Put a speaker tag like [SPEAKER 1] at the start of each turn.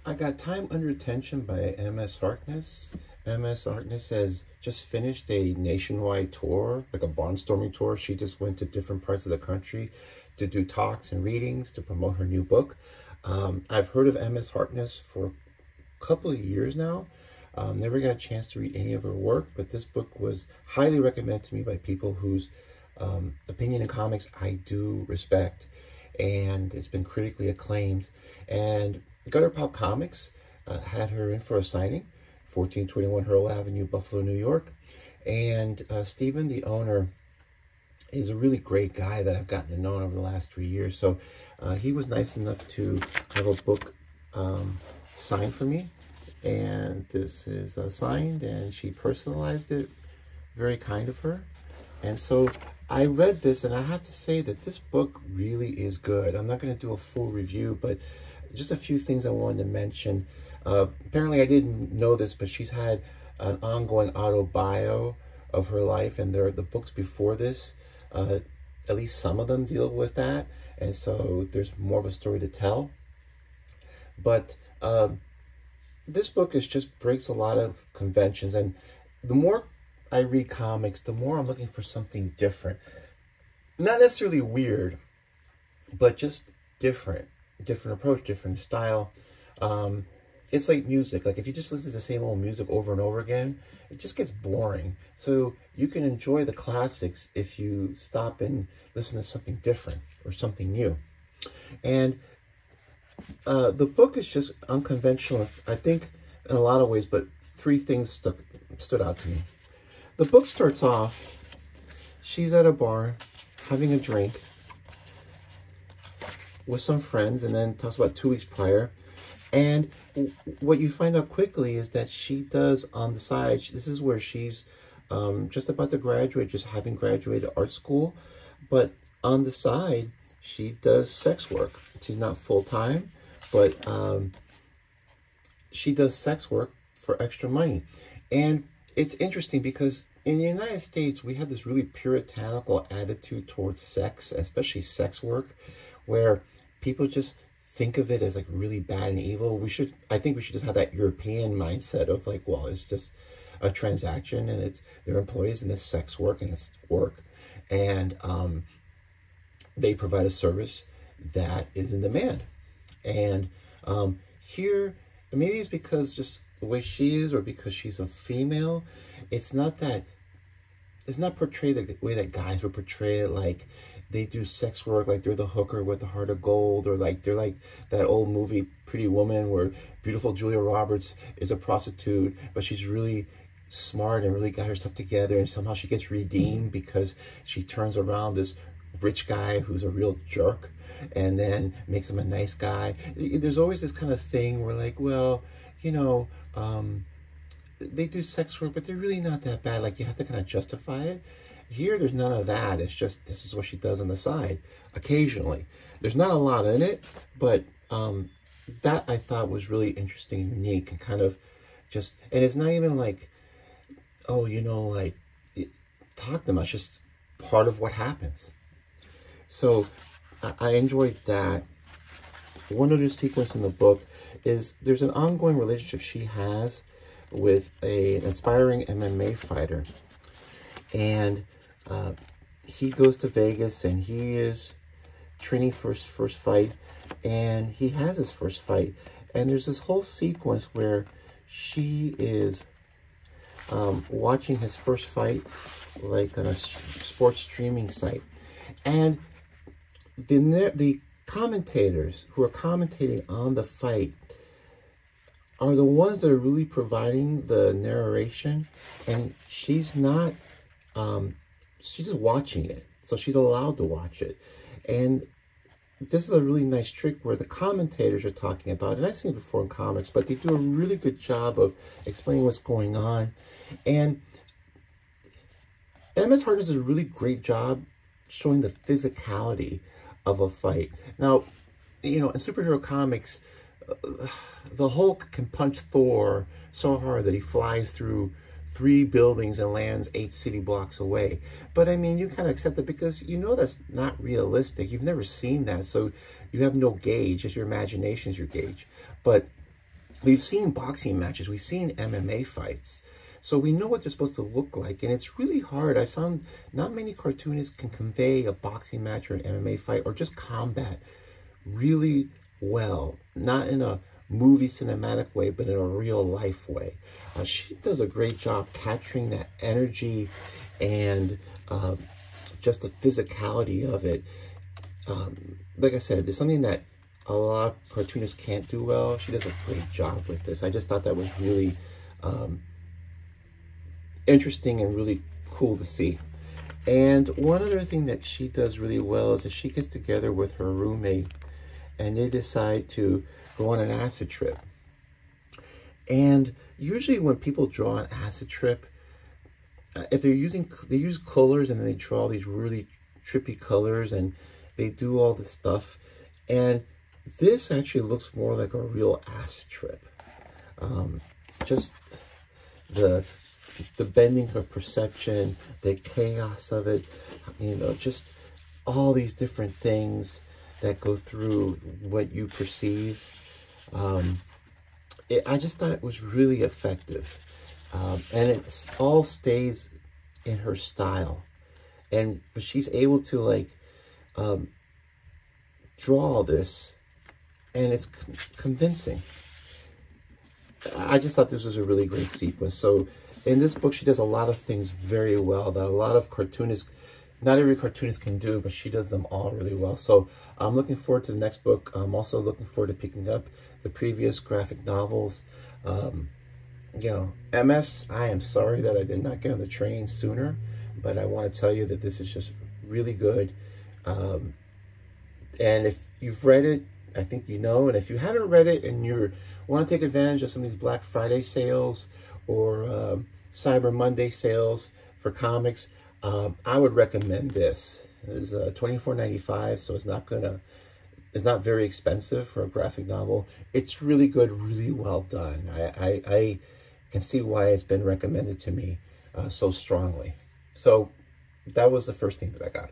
[SPEAKER 1] I got Time Under Tension by M.S. Harkness. M.S. Harkness has just finished a nationwide tour, like a barnstorming tour. She just went to different parts of the country to do talks and readings to promote her new book. I've heard of M.S. Harkness for a couple of years now. Never got a chance to read any of her work, but this book was highly recommended to me by people whose opinion in comics I do respect, and it's been critically acclaimed. And Gutter Pop Comics had her in for a signing, 1421 Hurl Avenue, Buffalo, New York. And Stephen, the owner, is a really great guy that I've gotten to know over the last 3 years. So he was nice enough to have a book signed for me. And this is signed, and she personalized it. Very kind of her. And so I read this, and I have to say that this book really is good. I'm not going to do a full review, but just a few things I wanted to mention. Apparently, I didn't know this, but she's had an ongoing auto-bio of her life, and the books before this, at least some of them deal with that, and so there's more of a story to tell. But this book just breaks a lot of conventions, and the more I read comics, the more I'm looking for something different. Not necessarily weird, but just different. Different approach, different style. It's like music. Like if you just listen to the same old music over and over again, it just gets boring. So you can enjoy the classics if you stop and listen to something different or something new. And the book is just unconventional, I think, in a lot of ways, but three things stood out to me. The book starts off, she's at a bar having a drink with some friends, and then talks about 2 weeks prior. And what you find out quickly is that she does on the side, this is where she's just about to graduate, just having graduated art school, but on the side, she does sex work. She's not full-time, but she does sex work for extra money. And it's interesting because in the United States, we have this really puritanical attitude towards sex, especially sex work, where people just think of it as like really bad and evil. I think we should just have that European mindset of like, well, it's just a transaction, and they're employees, and it's sex work, and it's work. And they provide a service that is in demand. And here, maybe it's because just the way she is, or because she's a female, it's not portrayed the way that guys would portray it, like they do sex work, like they're the hooker with the heart of gold, or like they're like that old movie Pretty Woman where beautiful Julia Roberts is a prostitute, but she's really smart and really got her stuff together, and somehow she gets redeemed because she turns around this rich guy who's a real jerk and then makes him a nice guy. There's always this kind of thing where like, well, you know, they do sex work, but they're really not that bad. Like you have to kind of justify it. Here, there's none of that. It's just, this is what she does on the side, occasionally. There's not a lot in it, but that I thought was really interesting and unique, and kind of just, and it's not even like, oh, you know, like, talk to them. It's just part of what happens. So I enjoyed that. One other sequence in the book is there's an ongoing relationship she has with an aspiring MMA fighter. And he goes to Vegas, and he is training for his first fight, and he has his first fight. And there's this whole sequence where she is watching his first fight, like on a sports streaming site. And the commentators who are commentating on the fight are the ones that are really providing the narration, and she's not, she's just watching it, so she's allowed to watch it. And this is a really nice trick where the commentators are talking about, and I've seen it before in comics, but they do a really good job of explaining what's going on. And M.S. Harkness does a really great job showing the physicality of a fight. Now, you know, in superhero comics, the Hulk can punch Thor so hard that he flies through 3 buildings and lands 8 city blocks away. But I mean, you kind of accept it because you know that's not realistic. You've never seen that, so you have no gauge. Just your imagination is your gauge. But we've seen boxing matches, we've seen MMA fights, so we know what they're supposed to look like, and it's really hard. I found not many cartoonists can convey a boxing match or an MMA fight or just combat really well, not in a movie cinematic way, but in a real life way. She does a great job capturing that energy and just the physicality of it. Like I said, there's something that a lot of cartoonists can't do well. She does a great job with this. I just thought that was really interesting and really cool to see. And one other thing that she does really well is that she gets together with her roommate and they decide to go on an acid trip. And usually when people draw an acid trip, if they use colors and then they draw these really trippy colors and they do all this stuff. And this actually looks more like a real acid trip. Just the bending of perception, the chaos of it, you know, just all these different things that go through what you perceive. I just thought it was really effective. And it all stays in her style. But she's able to like draw this, and it's convincing. I just thought this was a really great sequence. So in this book, she does a lot of things very well that a lot of cartoonists, not every cartoonist can do, but she does them all really well. So I'm looking forward to the next book. I'm also looking forward to picking up the previous graphic novels. You know, MS, I am sorry that I did not get on the train sooner, but I want to tell you that this is just really good. And if you've read it, I think you know. And if you haven't read it and you want to take advantage of some of these Black Friday sales or Cyber Monday sales for comics, I would recommend this. It's $24.95, so it's not very expensive for a graphic novel. It's really good, really well done. I can see why it's been recommended to me so strongly. So that was the first thing that I got.